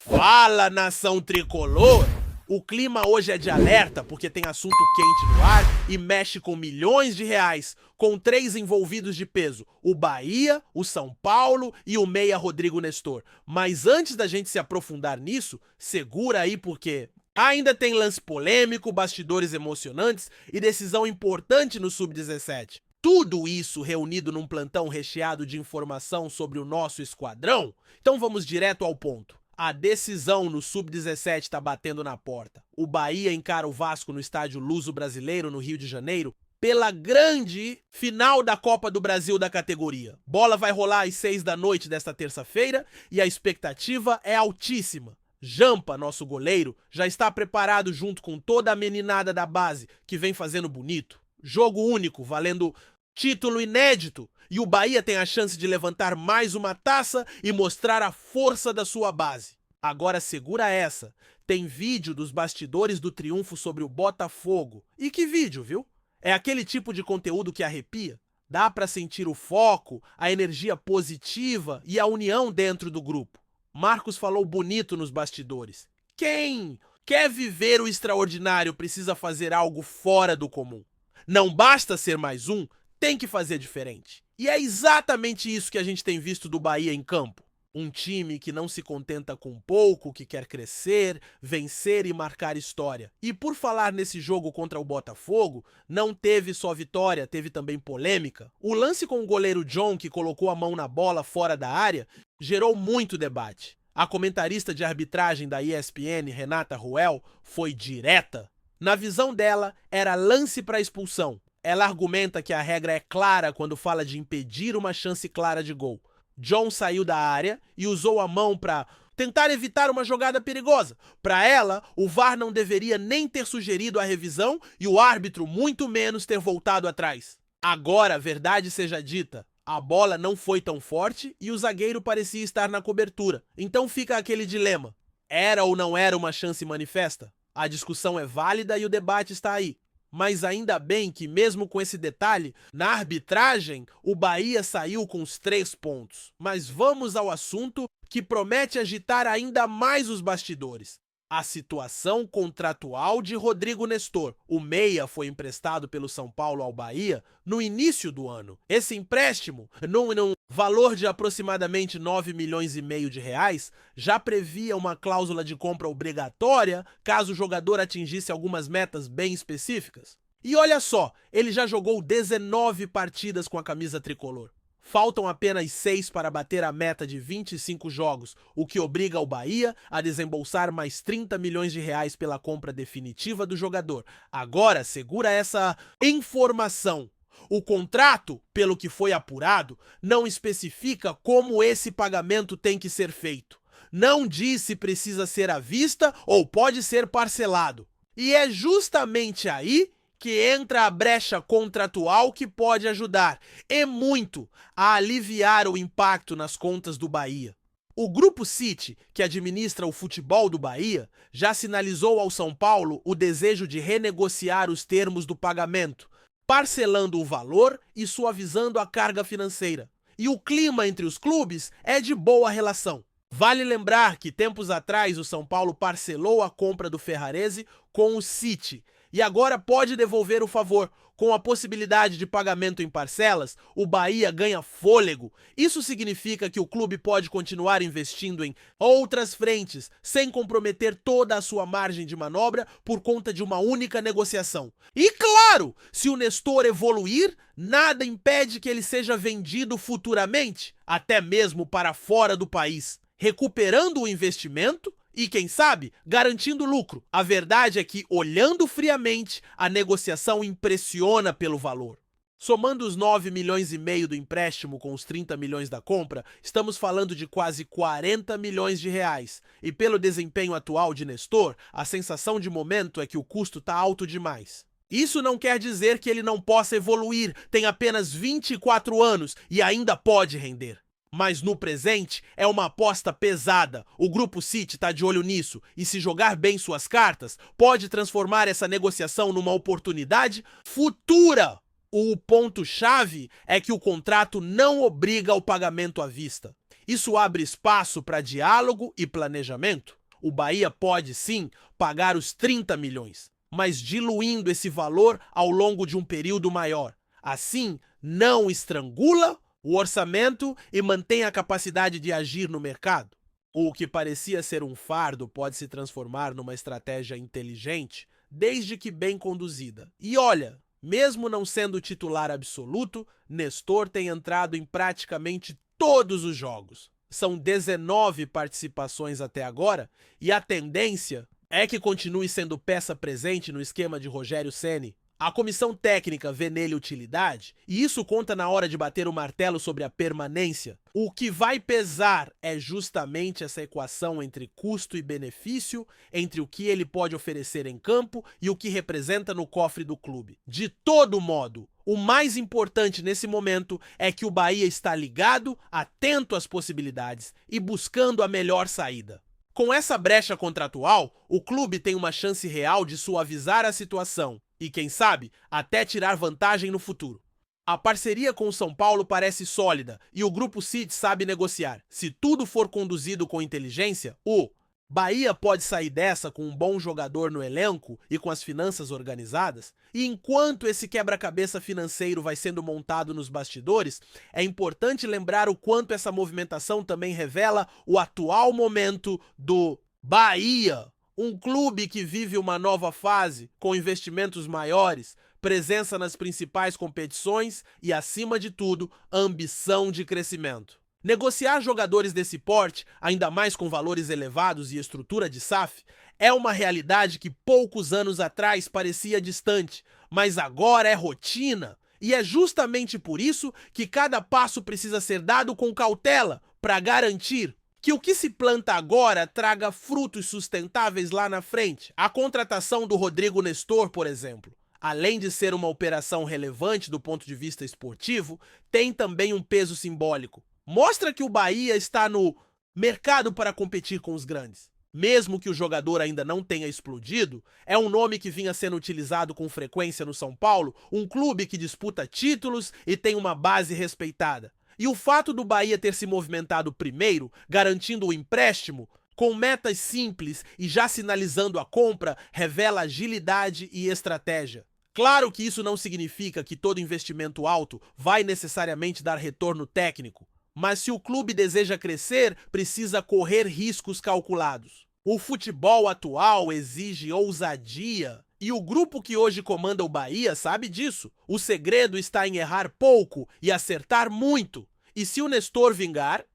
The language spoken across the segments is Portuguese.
Fala, nação tricolor! O clima hoje é de alerta porque tem assunto quente no ar e mexe com milhões de reais, com 3 envolvidos de peso, o Bahia, o São Paulo e o meia Rodrigo Nestor. Mas antes da gente se aprofundar nisso, segura aí porque ainda tem lance polêmico, bastidores emocionantes e decisão importante no Sub-17. Tudo isso reunido num plantão recheado de informação sobre o nosso esquadrão? Então vamos direto ao ponto. A decisão no Sub-17 está batendo na porta. O Bahia encara o Vasco no estádio Luso-Brasileiro, no Rio de Janeiro, pela grande final da Copa do Brasil da categoria. Bola vai rolar às 6 da noite desta terça-feira e a expectativa é altíssima. Jampa, nosso goleiro, já está preparado junto com toda a meninada da base, que vem fazendo bonito. Jogo único, valendo título inédito, e o Bahia tem a chance de levantar mais uma taça e mostrar a força da sua base. Agora segura essa, tem vídeo dos bastidores do triunfo sobre o Botafogo. E que vídeo, viu? É aquele tipo de conteúdo que arrepia. Dá pra sentir o foco, a energia positiva e a união dentro do grupo. Marcos falou bonito nos bastidores. Quem quer viver o extraordinário precisa fazer algo fora do comum. Não basta ser mais um, tem que fazer diferente. E é exatamente isso que a gente tem visto do Bahia em campo. Um time que não se contenta com pouco, que quer crescer, vencer e marcar história. E por falar nesse jogo contra o Botafogo, não teve só vitória, teve também polêmica. O lance com o goleiro John, que colocou a mão na bola fora da área, gerou muito debate. A comentarista de arbitragem da ESPN, Renata Ruel, foi direta. Na visão dela, era lance para expulsão. Ela argumenta que a regra é clara quando fala de impedir uma chance clara de gol. John saiu da área e usou a mão para tentar evitar uma jogada perigosa. Para ela, o VAR não deveria nem ter sugerido a revisão e o árbitro muito menos ter voltado atrás. Agora, verdade seja dita, a bola não foi tão forte e o zagueiro parecia estar na cobertura. Então fica aquele dilema. Era ou não era uma chance manifesta? A discussão é válida e o debate está aí. Mas ainda bem que, mesmo com esse detalhe, na arbitragem, o Bahia saiu com os 3 pontos. Mas vamos ao assunto que promete agitar ainda mais os bastidores. A situação contratual de Rodrigo Nestor. O meia foi emprestado pelo São Paulo ao Bahia no início do ano. Esse empréstimo, num valor de aproximadamente 9 milhões e meio de reais, já previa uma cláusula de compra obrigatória caso o jogador atingisse algumas metas bem específicas. E olha só, ele já jogou 19 partidas com a camisa tricolor. Faltam apenas 6 para bater a meta de 25 jogos, o que obriga o Bahia a desembolsar mais 30 milhões de reais pela compra definitiva do jogador. Agora, segura essa informação. O contrato, pelo que foi apurado, não especifica como esse pagamento tem que ser feito. Não diz se precisa ser à vista ou pode ser parcelado. E é justamente aí que entra a brecha contratual que pode ajudar, e muito, a aliviar o impacto nas contas do Bahia. O Grupo City, que administra o futebol do Bahia, já sinalizou ao São Paulo o desejo de renegociar os termos do pagamento, parcelando o valor e suavizando a carga financeira. E o clima entre os clubes é de boa relação. Vale lembrar que tempos atrás o São Paulo parcelou a compra do Ferrarese com o City, e agora pode devolver o favor. Com a possibilidade de pagamento em parcelas, o Bahia ganha fôlego. Isso significa que o clube pode continuar investindo em outras frentes, sem comprometer toda a sua margem de manobra por conta de uma única negociação. E claro, se o Nestor evoluir, nada impede que ele seja vendido futuramente, até mesmo para fora do país, recuperando o investimento e, quem sabe, garantindo lucro. A verdade é que, olhando friamente, a negociação impressiona pelo valor. Somando os 9 milhões e meio do empréstimo com os 30 milhões da compra, estamos falando de quase 40 milhões de reais. E pelo desempenho atual de Nestor, a sensação de momento é que o custo está alto demais. Isso não quer dizer que ele não possa evoluir, tem apenas 24 anos e ainda pode render. Mas no presente é uma aposta pesada. O Grupo City está de olho nisso e, se jogar bem suas cartas, pode transformar essa negociação numa oportunidade futura. O ponto-chave é que o contrato não obriga ao pagamento à vista. Isso abre espaço para diálogo e planejamento. O Bahia pode, sim, pagar os 30 milhões, mas diluindo esse valor ao longo de um período maior. Assim, não estrangula o orçamento e mantém a capacidade de agir no mercado. O que parecia ser um fardo pode se transformar numa estratégia inteligente, desde que bem conduzida. E olha, mesmo não sendo titular absoluto, Nestor tem entrado em praticamente todos os jogos. São 19 participações até agora e a tendência é que continue sendo peça presente no esquema de Rogério Ceni. A comissão técnica vê nele utilidade e isso conta na hora de bater o martelo sobre a permanência. O que vai pesar é justamente essa equação entre custo e benefício, entre o que ele pode oferecer em campo e o que representa no cofre do clube. De todo modo, o mais importante nesse momento é que o Bahia está ligado, atento às possibilidades e buscando a melhor saída. Com essa brecha contratual, o clube tem uma chance real de suavizar a situação e, quem sabe, até tirar vantagem no futuro. A parceria com o São Paulo parece sólida e o Grupo City sabe negociar. Se tudo for conduzido com inteligência, o Bahia pode sair dessa com um bom jogador no elenco e com as finanças organizadas, e enquanto esse quebra-cabeça financeiro vai sendo montado nos bastidores, é importante lembrar o quanto essa movimentação também revela o atual momento do Bahia, um clube que vive uma nova fase, com investimentos maiores, presença nas principais competições e, acima de tudo, ambição de crescimento. Negociar jogadores desse porte, ainda mais com valores elevados e estrutura de SAF, é uma realidade que poucos anos atrás parecia distante, mas agora é rotina. E é justamente por isso que cada passo precisa ser dado com cautela, para garantir que o que se planta agora traga frutos sustentáveis lá na frente. A contratação do Rodrigo Nestor, por exemplo, além de ser uma operação relevante do ponto de vista esportivo, tem também um peso simbólico. Mostra que o Bahia está no mercado para competir com os grandes. Mesmo que o jogador ainda não tenha explodido, é um nome que vinha sendo utilizado com frequência no São Paulo, um clube que disputa títulos e tem uma base respeitada. E o fato do Bahia ter se movimentado primeiro, garantindo o empréstimo, com metas simples e já sinalizando a compra, revela agilidade e estratégia. Claro que isso não significa que todo investimento alto vai necessariamente dar retorno técnico. Mas se o clube deseja crescer, precisa correr riscos calculados. O futebol atual exige ousadia e o grupo que hoje comanda o Bahia sabe disso. O segredo está em errar pouco e acertar muito. E se o Nestor vingar,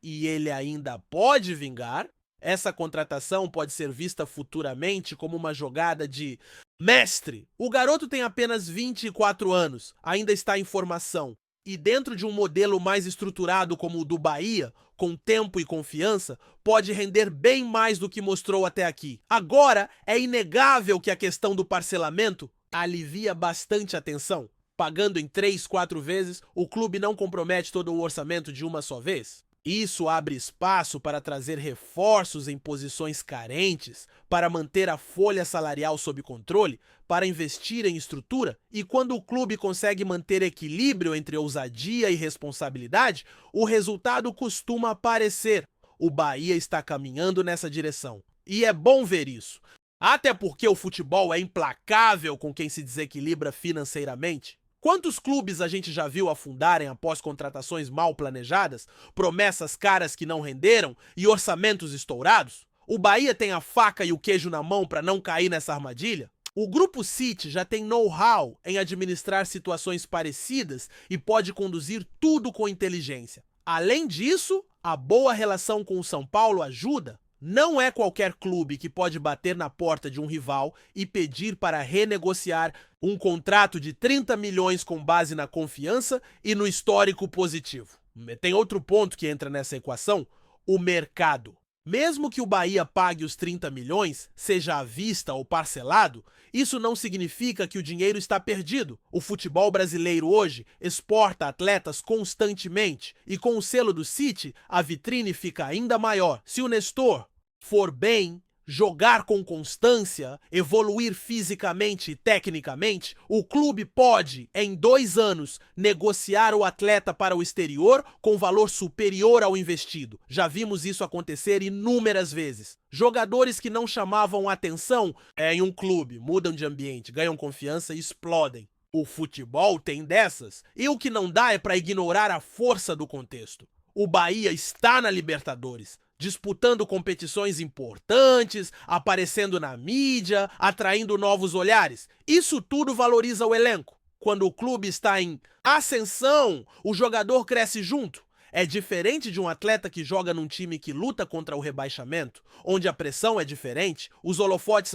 e ele ainda pode vingar, essa contratação pode ser vista futuramente como uma jogada de mestre. O garoto tem apenas 24 anos, ainda está em formação. E dentro de um modelo mais estruturado como o do Bahia, com tempo e confiança, pode render bem mais do que mostrou até aqui. Agora, é inegável que a questão do parcelamento alivia bastante a tensão. Pagando em 3, 4 vezes, o clube não compromete todo o orçamento de uma só vez. Isso abre espaço para trazer reforços em posições carentes, para manter a folha salarial sob controle, para investir em estrutura, e quando o clube consegue manter equilíbrio entre ousadia e responsabilidade, o resultado costuma aparecer. O Bahia está caminhando nessa direção. E é bom ver isso. Até porque o futebol é implacável com quem se desequilibra financeiramente. Quantos clubes a gente já viu afundarem após contratações mal planejadas, promessas caras que não renderam e orçamentos estourados? O Bahia tem a faca e o queijo na mão para não cair nessa armadilha? O Grupo City já tem know-how em administrar situações parecidas e pode conduzir tudo com inteligência. Além disso, a boa relação com o São Paulo ajuda. Não é qualquer clube que pode bater na porta de um rival e pedir para renegociar um contrato de 30 milhões com base na confiança e no histórico positivo. Tem outro ponto que entra nessa equação: o mercado. Mesmo que o Bahia pague os 30 milhões, seja à vista ou parcelado, isso não significa que o dinheiro está perdido. O futebol brasileiro hoje exporta atletas constantemente e com o selo do City, a vitrine fica ainda maior. Se o Nestor for bem, jogar com constância, evoluir fisicamente e tecnicamente, o clube pode, em 2 anos, negociar o atleta para o exterior com valor superior ao investido. Já vimos isso acontecer inúmeras vezes. Jogadores que não chamavam atenção em um clube, mudam de ambiente, ganham confiança e explodem. O futebol tem dessas, e o que não dá é para ignorar a força do contexto. O Bahia está na Libertadores, disputando competições importantes, aparecendo na mídia, atraindo novos olhares. Isso tudo valoriza o elenco. Quando o clube está em ascensão, o jogador cresce junto. É diferente de um atleta que joga num time que luta contra o rebaixamento, onde a pressão é diferente, os holofotes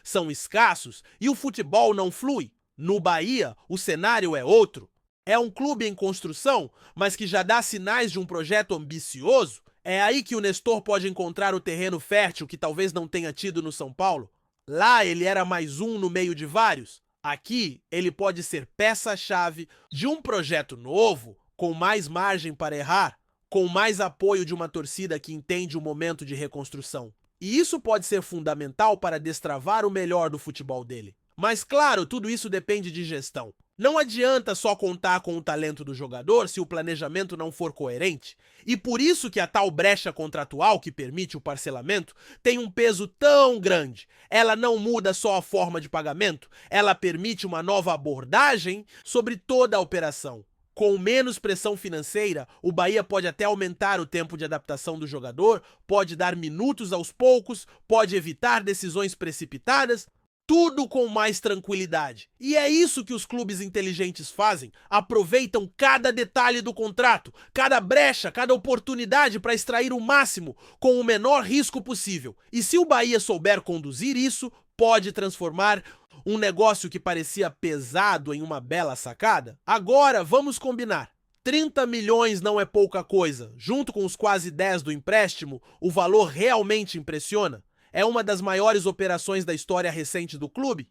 são escassos e o futebol não flui. No Bahia, o cenário é outro. É um clube em construção, mas que já dá sinais de um projeto ambicioso. É aí que o Nestor pode encontrar o terreno fértil que talvez não tenha tido no São Paulo. Lá ele era mais um no meio de vários. Aqui ele pode ser peça-chave de um projeto novo, com mais margem para errar, com mais apoio de uma torcida que entende o momento de reconstrução. E isso pode ser fundamental para destravar o melhor do futebol dele. Mas claro, tudo isso depende de gestão. Não adianta só contar com o talento do jogador se o planejamento não for coerente. E por isso que a tal brecha contratual que permite o parcelamento tem um peso tão grande. Ela não muda só a forma de pagamento, ela permite uma nova abordagem sobre toda a operação. Com menos pressão financeira, o Bahia pode até aumentar o tempo de adaptação do jogador, pode dar minutos aos poucos, pode evitar decisões precipitadas, tudo com mais tranquilidade. E é isso que os clubes inteligentes fazem. Aproveitam cada detalhe do contrato, cada brecha, cada oportunidade para extrair o máximo com o menor risco possível. E se o Bahia souber conduzir isso, pode transformar um negócio que parecia pesado em uma bela sacada. Agora, vamos combinar. 30 milhões não é pouca coisa. Junto com os quase 10 do empréstimo, o valor realmente impressiona. É uma das maiores operações da história recente do clube.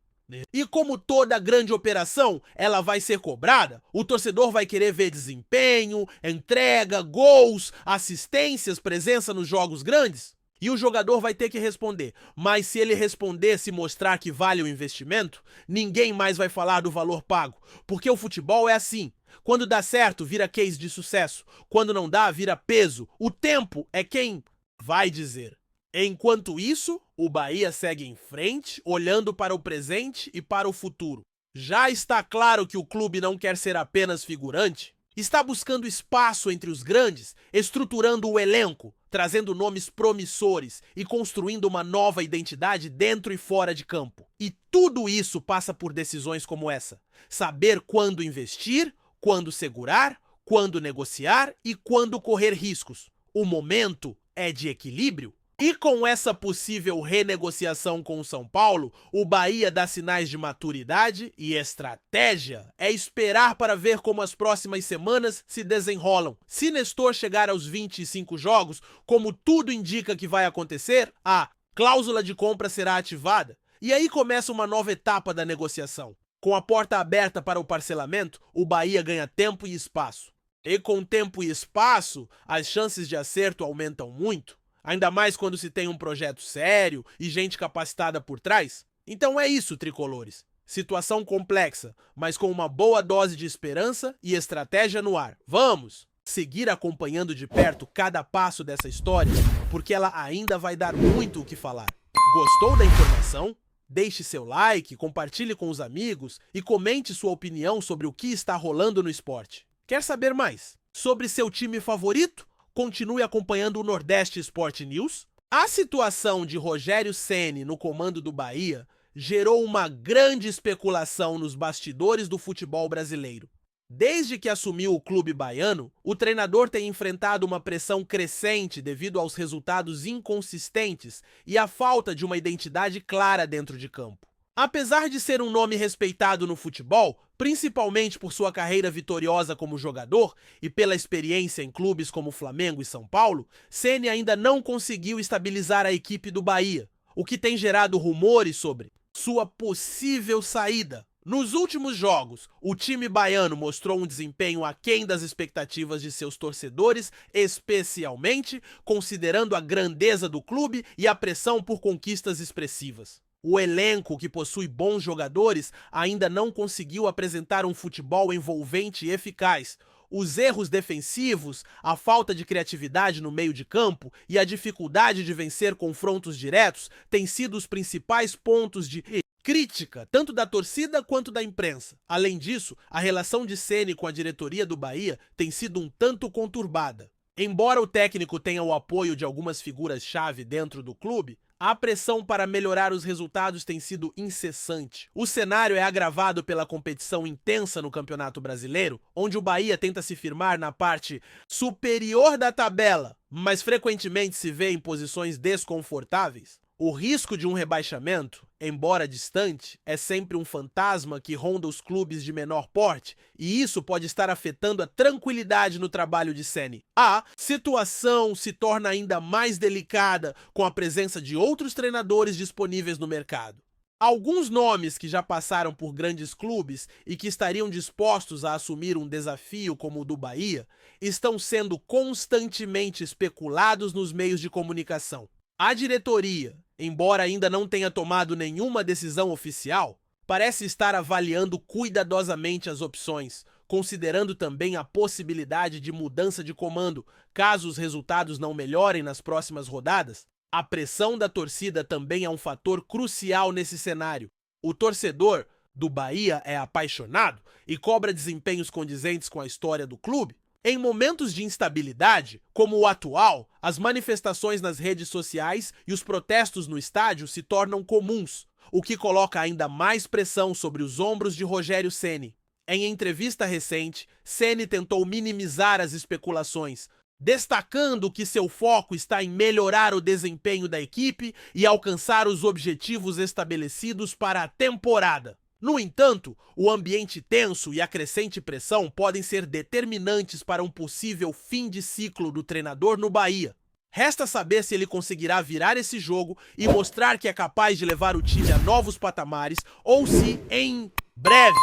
E como toda grande operação, ela vai ser cobrada. O torcedor vai querer ver desempenho, entrega, gols, assistências, presença nos jogos grandes. E o jogador vai ter que responder. Mas se ele responder, se mostrar que vale o investimento, ninguém mais vai falar do valor pago. Porque o futebol é assim. Quando dá certo, vira case de sucesso. Quando não dá, vira peso. O tempo é quem vai dizer. Enquanto isso, o Bahia segue em frente, olhando para o presente e para o futuro. Já está claro que o clube não quer ser apenas figurante. Está buscando espaço entre os grandes, estruturando o elenco, trazendo nomes promissores e construindo uma nova identidade dentro e fora de campo. E tudo isso passa por decisões como essa. Saber quando investir, quando segurar, quando negociar e quando correr riscos. O momento é de equilíbrio. E com essa possível renegociação com o São Paulo, o Bahia dá sinais de maturidade e estratégia. É esperar para ver como as próximas semanas se desenrolam. Se Nestor chegar aos 25 jogos, como tudo indica que vai acontecer, a cláusula de compra será ativada. E aí começa uma nova etapa da negociação. Com a porta aberta para o parcelamento, o Bahia ganha tempo e espaço. E com tempo e espaço, as chances de acerto aumentam muito. Ainda mais quando se tem um projeto sério e gente capacitada por trás. Então é isso, tricolores. Situação complexa, mas com uma boa dose de esperança e estratégia no ar. Vamos seguir acompanhando de perto cada passo dessa história, porque ela ainda vai dar muito o que falar. Gostou da informação? Deixe seu like, compartilhe com os amigos e comente sua opinião sobre o que está rolando no esporte. Quer saber mais sobre seu time favorito? Continue acompanhando o Nordeste Sport News. A situação de Rogério Ceni no comando do Bahia gerou uma grande especulação nos bastidores do futebol brasileiro. Desde que assumiu o clube baiano, o treinador tem enfrentado uma pressão crescente devido aos resultados inconsistentes e à falta de uma identidade clara dentro de campo. Apesar de ser um nome respeitado no futebol, principalmente por sua carreira vitoriosa como jogador e pela experiência em clubes como Flamengo e São Paulo, Ceni ainda não conseguiu estabilizar a equipe do Bahia, o que tem gerado rumores sobre sua possível saída Nos últimos jogos, o time baiano mostrou um desempenho aquém das expectativas de seus torcedores, especialmente considerando a grandeza do clube e a pressão por conquistas expressivas. O elenco, que possui bons jogadores, ainda não conseguiu apresentar um futebol envolvente e eficaz. Os erros defensivos, a falta de criatividade no meio de campo e a dificuldade de vencer confrontos diretos têm sido os principais pontos de crítica, tanto da torcida quanto da imprensa. Além disso, a relação de Ceni com a diretoria do Bahia tem sido um tanto conturbada. Embora o técnico tenha o apoio de algumas figuras-chave dentro do clube, a pressão para melhorar os resultados tem sido incessante. O cenário é agravado pela competição intensa no Campeonato Brasileiro, onde o Bahia tenta se firmar na parte superior da tabela, mas frequentemente se vê em posições desconfortáveis. O risco de um rebaixamento, embora distante, é sempre um fantasma que ronda os clubes de menor porte, e isso pode estar afetando a tranquilidade no trabalho de Ceni. A situação se torna ainda mais delicada com a presença de outros treinadores disponíveis no mercado. Alguns nomes que já passaram por grandes clubes e que estariam dispostos a assumir um desafio como o do Bahia estão sendo constantemente especulados nos meios de comunicação. A diretoria, embora ainda não tenha tomado nenhuma decisão oficial, parece estar avaliando cuidadosamente as opções, considerando também a possibilidade de mudança de comando, caso os resultados não melhorem nas próximas rodadas. A pressão da torcida também é um fator crucial nesse cenário. O torcedor do Bahia é apaixonado e cobra desempenhos condizentes com a história do clube. Em momentos de instabilidade, como o atual, as manifestações nas redes sociais e os protestos no estádio se tornam comuns, o que coloca ainda mais pressão sobre os ombros de Rogério Ceni. Em entrevista recente, Ceni tentou minimizar as especulações, destacando que seu foco está em melhorar o desempenho da equipe e alcançar os objetivos estabelecidos para a temporada. No entanto, o ambiente tenso e a crescente pressão podem ser determinantes para um possível fim de ciclo do treinador no Bahia. Resta saber se ele conseguirá virar esse jogo e mostrar que é capaz de levar o time a novos patamares ou se, em breve,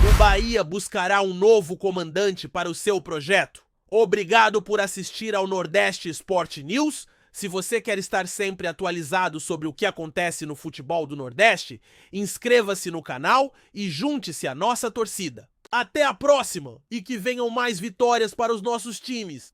o Bahia buscará um novo comandante para o seu projeto. Obrigado por assistir ao Nordeste Sport News. Se você quer estar sempre atualizado sobre o que acontece no futebol do Nordeste, inscreva-se no canal e junte-se à nossa torcida. Até a próxima e que venham mais vitórias para os nossos times!